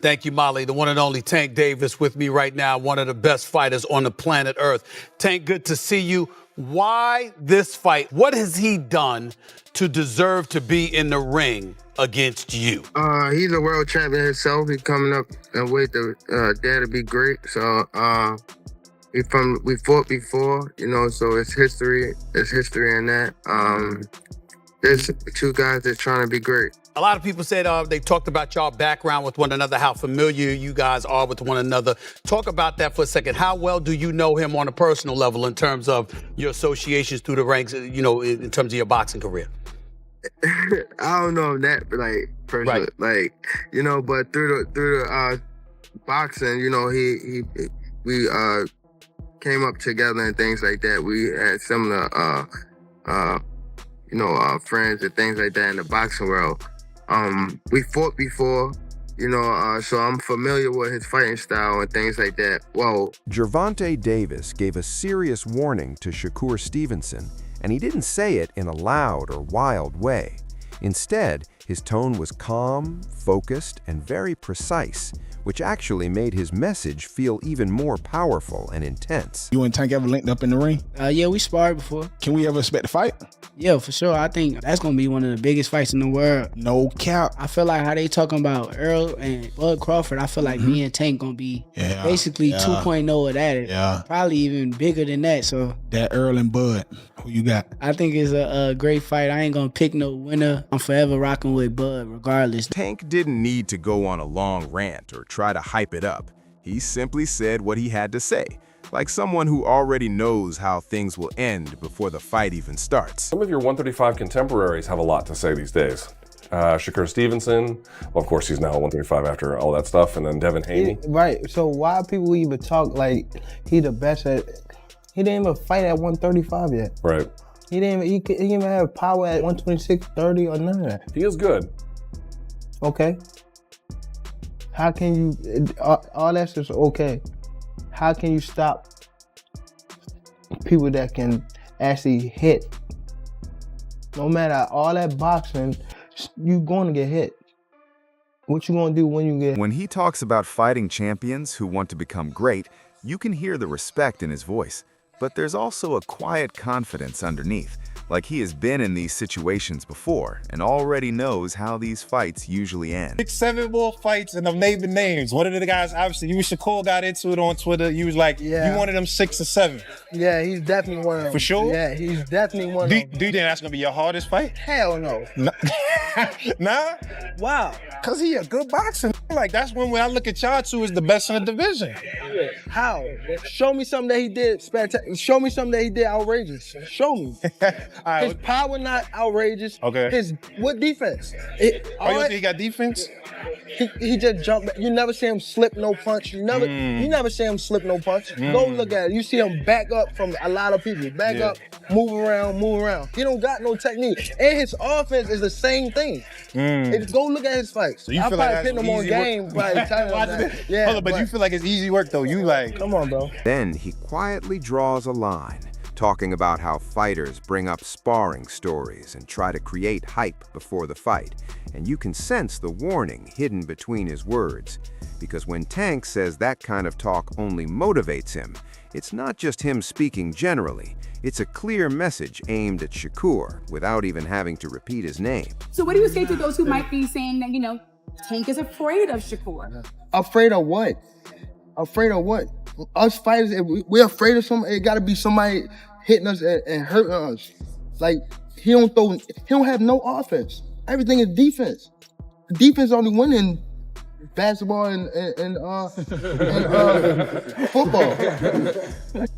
Thank you, Molly. The one and only Tank Davis with me right now, one of the best fighters on the planet Earth. Tank, good to see you. Why this fight? What has he done to deserve to be in the ring against you? He's a world champion himself. He's coming up and wait to dare to be great. So we fought before, you know, so it's history. It's history in that. There's two guys that's trying to be great. A lot of people said they talked about y'all background with one another, how familiar you guys are with one another. Talk about that for a second. How well do you know him on a personal level in terms of your associations through the ranks, you know, in terms of your boxing career? I don't know that, like, personally, right. Like, you know, but through the boxing, you know, we came up together and things like that. We had similar, friends and things like that in the boxing world. We fought before, you know, so I'm familiar with his fighting style and things like that. Whoa. Gervonta Davis gave a serious warning to Shakur Stevenson, and he didn't say it in a loud or wild way. Instead, his tone was calm, focused, and very precise, which actually made his message feel even more powerful and intense. You and Tank ever linked up in the ring? Yeah, we sparred before. Can we ever expect a fight? Yeah, for sure. I think that's going to be one of the biggest fights in the world. No cap. I feel like how they talking about Earl and Bud Crawford, I feel like me and Tank going to be basically 2.0 of that. Yeah. Probably even bigger than that. So that Earl and Bud, who you got? I think it's a great fight. I ain't going to pick no winner. I'm forever rocking with Bud regardless. Tank didn't need to go on a long rant or try to hype it up. He simply said what he had to say, like someone who already knows how things will end before the fight even starts. Some of your 135 contemporaries have a lot to say these days. Shakur Stevenson, well, of course he's now 135 after all that stuff, and then Devin Haney. Right, so why people even talk like he the best at, he didn't even fight at 135 yet. Right. He didn't even have power at 126, 30 or none of that. He is good. Okay. How can you, all that's just okay. How can you stop people that can actually hit? No matter all that boxing, you're going to get hit. What you going to do when you get hit? When he talks about fighting champions who want to become great, you can hear the respect in his voice. But there's also a quiet confidence underneath, like he has been in these situations before and already knows how these fights usually end. 6-7 more fights and I'm naming names. One of the guys, obviously, you and Shakur got into it on Twitter. You was like, you wanted them 6 or 7. Yeah, he's definitely one of them. For sure? Yeah, he's definitely one of them. Do you think that's going to be your hardest fight? Hell no. Nah? Wow. Because he a good boxer. Like, that's when I look at y'all two as the best in the division. How? Show me something that he did spectacular. Show me something that he did outrageous. Show me. Right, his power not outrageous. Okay. What defense? You think he got defense? He just jumped. You never see him slip no punch. You never see him slip no punch. Go look at it. You see him back up from a lot of people. Back up, move around. He don't got no technique. And his offense is the same thing. Go look at his fights. So you I feel probably like pin him on game. Yeah, hold on, but you feel like it's easy work though. You like, come on, bro. Then he quietly draws a line, talking about how fighters bring up sparring stories and try to create hype before the fight. And you can sense the warning hidden between his words. Because when Tank says that kind of talk only motivates him, it's not just him speaking generally. It's a clear message aimed at Shakur without even having to repeat his name. So what do you say to those who might be saying that, you know, Tank is afraid of Shakur? Afraid of what? Afraid of what? Us fighters, if we're afraid of something, it gotta be somebody hitting us and hurting us. Like, he don't have no offense. Everything is defense. Defense only win in basketball and football.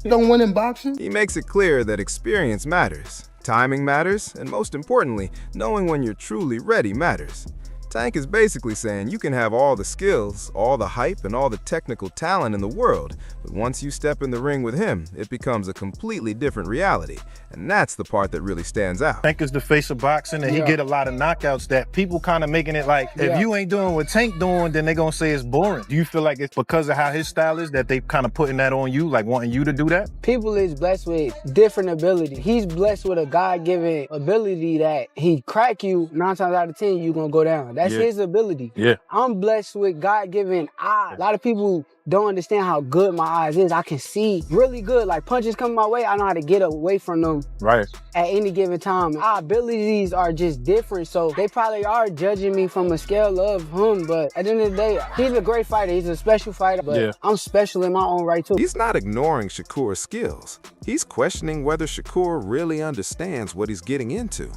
Don't win in boxing. He makes it clear that experience matters, timing matters, and most importantly, knowing when you're truly ready matters. Tank is basically saying you can have all the skills, all the hype, and all the technical talent in the world, but once you step in the ring with him, it becomes a completely different reality. And that's the part that really stands out. Tank is the face of boxing, and he get a lot of knockouts that people kind of making it like, if you ain't doing what Tank doing, then they gonna say it's boring. Do you feel like it's because of how his style is that they kind of putting that on you, like wanting you to do that? People is blessed with different ability. He's blessed with a God-given ability that he crack you, 9 times out of 10, you gonna go down. That's his ability. Yeah. I'm blessed with God-given eyes. A lot of people don't understand how good my eyes is. I can see really good. Like punches come my way, I know how to get away from them Right. at any given time. Our abilities are just different, so they probably are judging me from a scale of him, but at the end of the day, he's a great fighter. He's a special fighter, but I'm special in my own right too. He's not ignoring Shakur's skills. He's questioning whether Shakur really understands what he's getting into.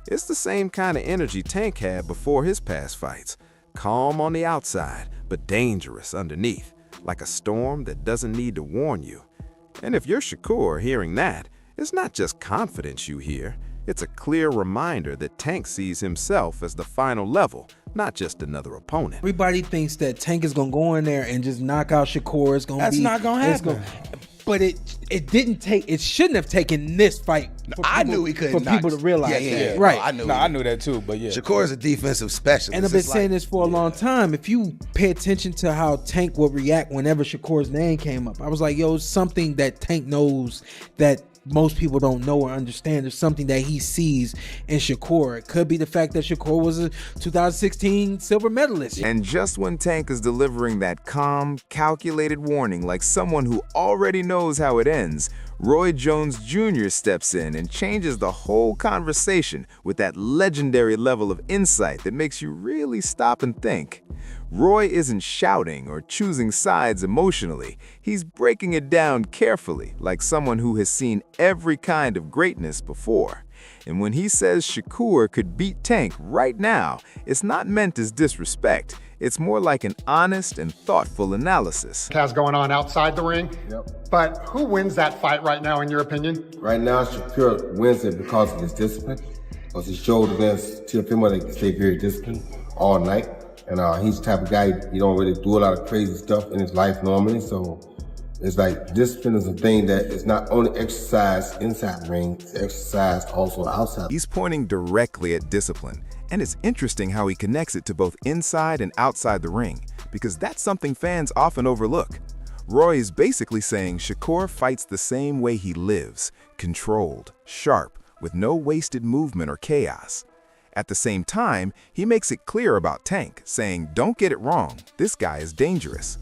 It's the same kind of energy Tank had before his past fights. Calm on the outside, but dangerous underneath, like a storm that doesn't need to warn you. And if you're Shakur hearing that, it's not just confidence you hear. It's a clear reminder that Tank sees himself as the final level, not just another opponent. Everybody thinks that Tank is gonna go in there and just knock out Shakur. It's gonna That's be, not gonna it's happen. But it didn't take. It shouldn't have taken this fight. For I people- knew he couldn't for knock. people to realize. Yeah. Right. I knew that too. But yeah, Shakur is a defensive specialist. And I've been It's saying like- this for a long time. If you pay attention to how Tank would react whenever Shakur's name came up, I was like, yo, it's something that Tank knows that most people don't know or understand. There's something that he sees in Shakur. It could be the fact that Shakur was a 2016 silver medalist. And just when Tank is delivering that calm, calculated warning like someone who already knows how it ends, Roy Jones Jr. steps in and changes the whole conversation with that legendary level of insight that makes you really stop and think. Roy isn't shouting or choosing sides emotionally. He's breaking it down carefully, like someone who has seen every kind of greatness before. And when he says Shakur could beat Tank right now, it's not meant as disrespect. It's more like an honest and thoughtful analysis. Has going on outside the ring. But who wins that fight right now, in your opinion? Right now, Shakur wins it because of his discipline. Because he showed against Teofimo that he can stay very disciplined all night. And he's the type of guy, he don't really do a lot of crazy stuff in his life normally. So it's like discipline is a thing that is not only exercised inside the ring, it's exercised also outside. He's pointing directly at discipline. And it's interesting how he connects it to both inside and outside the ring, because that's something fans often overlook. Roy is basically saying Shakur fights the same way he lives, controlled, sharp, with no wasted movement or chaos. At the same time, he makes it clear about Tank, saying, don't get it wrong, this guy is dangerous.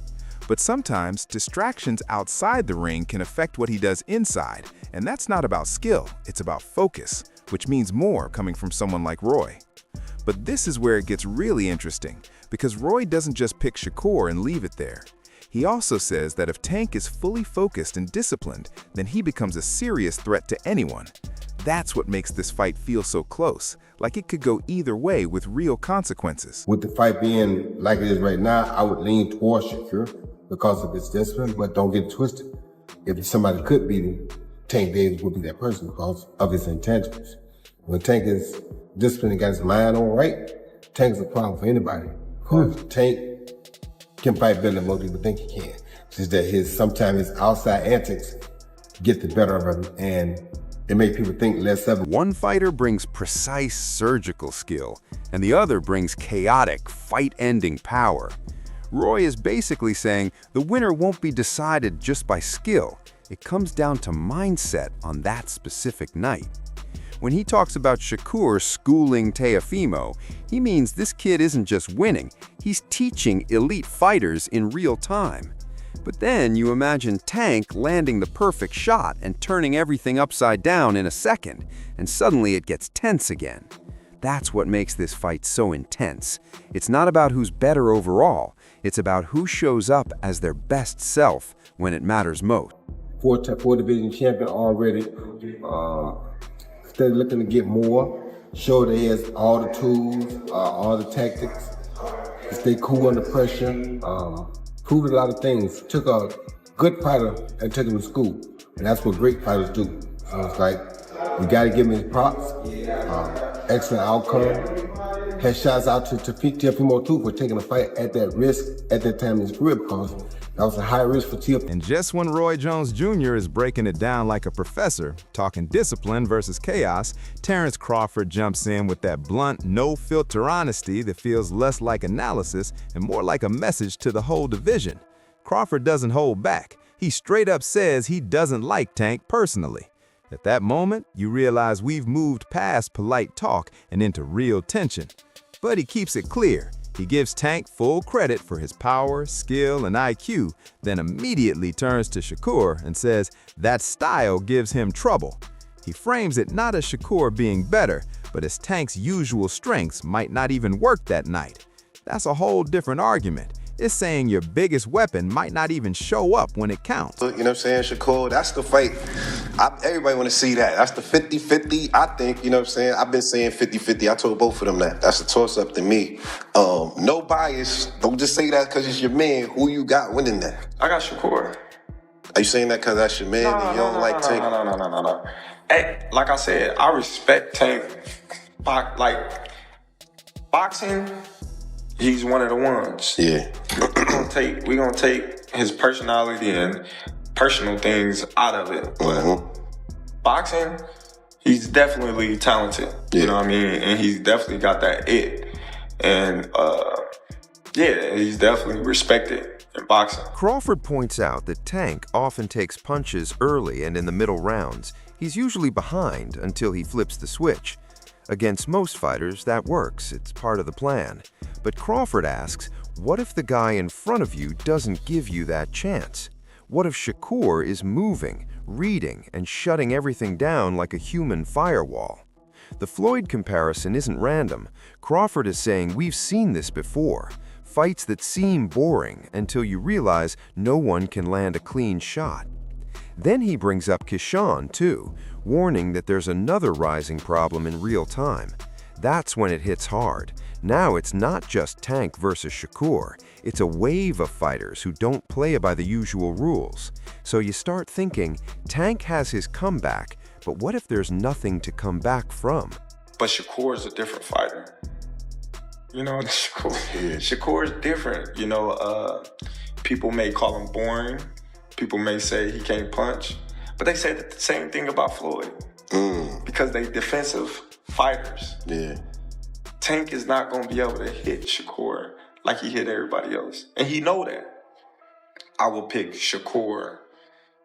But sometimes, distractions outside the ring can affect what he does inside, and that's not about skill, it's about focus, which means more coming from someone like Roy. But this is where it gets really interesting, because Roy doesn't just pick Shakur and leave it there. He also says that if Tank is fully focused and disciplined, then he becomes a serious threat to anyone. That's what makes this fight feel so close, like it could go either way with real consequences. With the fight being like it is right now, I would lean towards Shakur because of his discipline, but don't get it twisted. If somebody could beat him, Tank Davis would be that person because of his intentions. When Tank is disciplined and got his mind on right, Tank's a problem for anybody. Because Tank can fight better than most people think he can. It's just that sometimes his outside antics get the better of him, and it makes people think less of him. One fighter brings precise surgical skill, and the other brings chaotic, fight-ending power. Roy is basically saying the winner won't be decided just by skill. It comes down to mindset on that specific night. When he talks about Shakur schooling Teofimo, he means this kid isn't just winning, he's teaching elite fighters in real time. But then you imagine Tank landing the perfect shot and turning everything upside down in a second, and suddenly it gets tense again. That's what makes this fight so intense. It's not about who's better overall, it's about who shows up as their best self when it matters most. Four division champion already. Still looking to get more. Show that he has all the tools, all the tactics. Stay cool under pressure. Proved a lot of things. Took a good fighter and took him to school. And that's what great fighters do. So it's like, you gotta give him his props. Excellent outcome. Had shots out to Teofimo too for taking a fight at that risk at that time in his career, because that was a high risk for Teofimo. And just when Roy Jones Jr. is breaking it down like a professor, talking discipline versus chaos, Terrence Crawford jumps in with that blunt, no-filter honesty that feels less like analysis and more like a message to the whole division. Crawford doesn't hold back. He straight up says he doesn't like Tank personally. At that moment, you realize we've moved past polite talk and into real tension. But he keeps it clear. He gives Tank full credit for his power, skill, and IQ, then immediately turns to Shakur and says that style gives him trouble. He frames it not as Shakur being better, but as Tank's usual strengths might not even work that night. That's a whole different argument. It's saying your biggest weapon might not even show up when it counts. You know what I'm saying, Shakur? That's the fight. Everybody want to see that. That's the 50-50, I think, you know what I'm saying? I've been saying 50-50. I told both of them that. That's a toss-up to me. No bias. Don't just say that because it's your man. Who you got winning that? I got Shakur. Are you saying that because that's your man and you don't like Tank? No. Hey, like I said, I respect Tank. Boxing, he's one of the ones. Yeah. we gonna take his personality and personal things out of it. But boxing, he's definitely talented. You know what I mean? And he's definitely got that it. And he's definitely respected in boxing. Crawford points out that Tank often takes punches early and in the middle rounds. He's usually behind until he flips the switch. Against most fighters, that works. It's part of the plan. But Crawford asks, what if the guy in front of you doesn't give you that chance? What if Shakur is moving, reading, and shutting everything down like a human firewall? The Floyd comparison isn't random. Crawford is saying we've seen this before. Fights that seem boring until you realize no one can land a clean shot. Then he brings up Keyshawn, too, warning that there's another rising problem in real time. That's when it hits hard. Now it's not just Tank versus Shakur. It's a wave of fighters who don't play by the usual rules. So you start thinking, Tank has his comeback, but what if there's nothing to come back from? But Shakur is a different fighter. You know, Shakur is different. You know, people may call him boring. People may say he can't punch. But they say the same thing about Floyd. Because they defensive fighters. Yeah. Tank is not going to be able to hit Shakur like he hit everybody else. And he know that. I will pick Shakur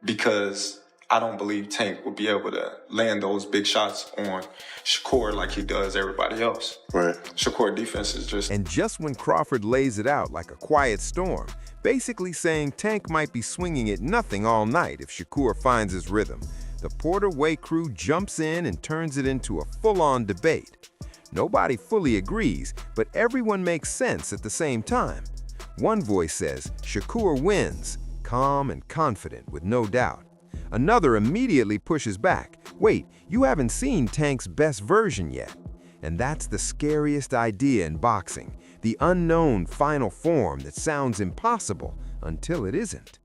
because I don't believe Tank will be able to land those big shots on Shakur like he does everybody else. Right. Shakur defense is just... And just when Crawford lays it out like a quiet storm, basically saying Tank might be swinging at nothing all night if Shakur finds his rhythm, the Porter Way crew jumps in and turns it into a full-on debate. Nobody fully agrees, but everyone makes sense at the same time. One voice says Shakur wins, calm and confident with no doubt. Another immediately pushes back. Wait, you haven't seen Tank's best version yet. And that's the scariest idea in boxing, the unknown final form that sounds impossible until it isn't.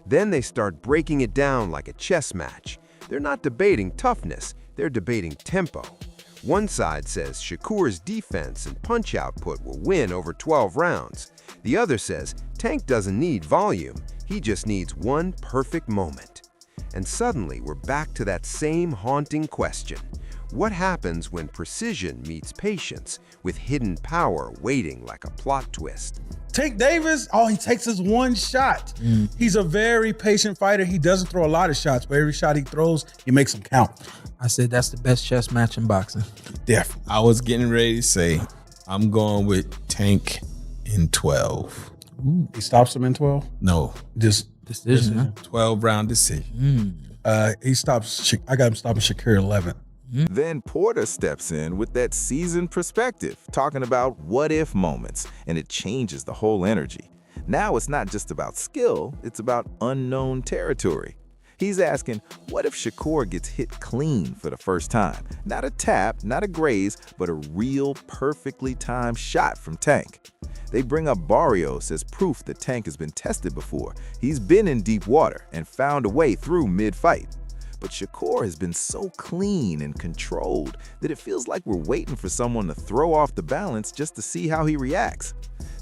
Then they start breaking it down like a chess match. They're not debating toughness, they're debating tempo. One side says Shakur's defense and punch output will win over 12 rounds. The other says Tank doesn't need volume, he just needs one perfect moment. And suddenly we're back to that same haunting question. What happens when precision meets patience, with hidden power waiting like a plot twist? Tank Davis, all he takes is one shot. He's a very patient fighter. He doesn't throw a lot of shots, but every shot he throws, he makes them count. I said that's the best chess match in boxing. Definitely. I was getting ready to say, I'm going with Tank in 12. Ooh, he stops him in 12? No. Just decision. 12-round decision. He stops, I got him stopping Shakur 11. Then Porter steps in with that seasoned perspective, talking about what-if moments, and it changes the whole energy. Now it's not just about skill, it's about unknown territory. He's asking, what if Shakur gets hit clean for the first time? Not a tap, not a graze, but a real perfectly timed shot from Tank. They bring up Barrios as proof that Tank has been tested before. He's been in deep water and found a way through mid-fight. But Shakur has been so clean and controlled that it feels like we're waiting for someone to throw off the balance just to see how he reacts.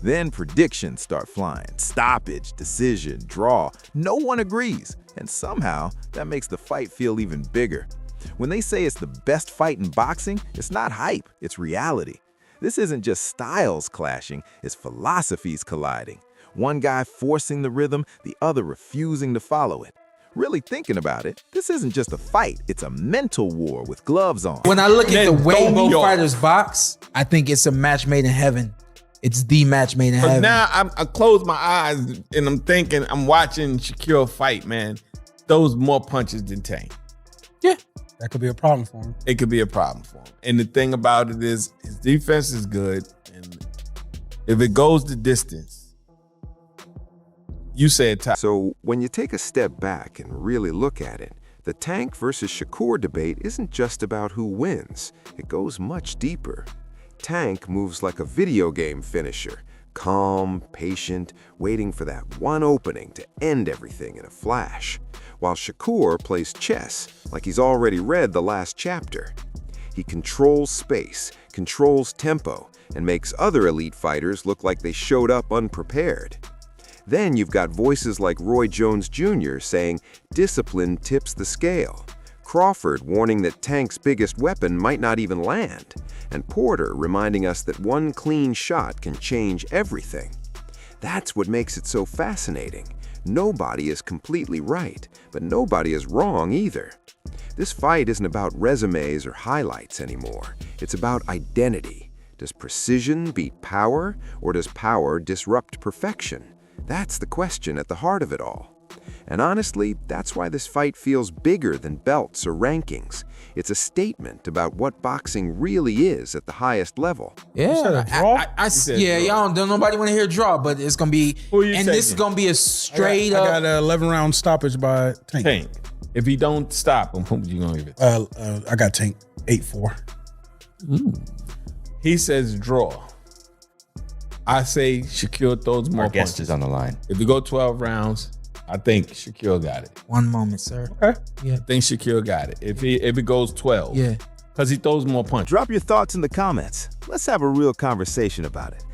Then predictions start flying. Stoppage, decision, draw. No one agrees. And somehow, that makes the fight feel even bigger. When they say it's the best fight in boxing, it's not hype, it's reality. This isn't just styles clashing, it's philosophies colliding. One guy forcing the rhythm, the other refusing to follow it. Really thinking about it, this isn't just a fight, it's a mental war with gloves on. When I look at the way both fighters box, I think it's a match made in heaven. It's the match made in heaven. Now I close my eyes and I'm thinking, I'm watching Shakur fight, man. Those more punches than Tank. Yeah. That could be a problem for him. It could be a problem for him. And the thing about it is, his defense is good. And if it goes the distance, you said top. So when you take a step back and really look at it, the Tank versus Shakur debate isn't just about who wins. It goes much deeper. Tank moves like a video game finisher, calm, patient, waiting for that one opening to end everything in a flash, while Shakur plays chess like he's already read the last chapter. He controls space, controls tempo, and makes other elite fighters look like they showed up unprepared. Then you've got voices like Roy Jones Jr. saying discipline tips the scale, Crawford warning that Tank's biggest weapon might not even land, and Porter reminding us that one clean shot can change everything. That's what makes it so fascinating. Nobody is completely right, but nobody is wrong either. This fight isn't about resumes or highlights anymore. It's about identity. Does precision beat power, or does power disrupt perfection? That's the question at the heart of it all. And honestly, that's why this fight feels bigger than belts or rankings. It's a statement about what boxing really is at the highest level. Yeah, y'all don't nobody want to hear a draw, but it's gonna be, this is gonna be a straight up. I got an 11-round stoppage by Tank. If he don't stop him, who you gonna give it? I got Tank 8-4. He says draw. I say Shakur throws more Our guest punches. is on the line. If we go 12 rounds, I think Shakur got it. One moment, sir. Okay. Yeah. I think Shakur got it. If it goes 12. Yeah. Because he throws more punches. Drop your thoughts in the comments. Let's have a real conversation about it.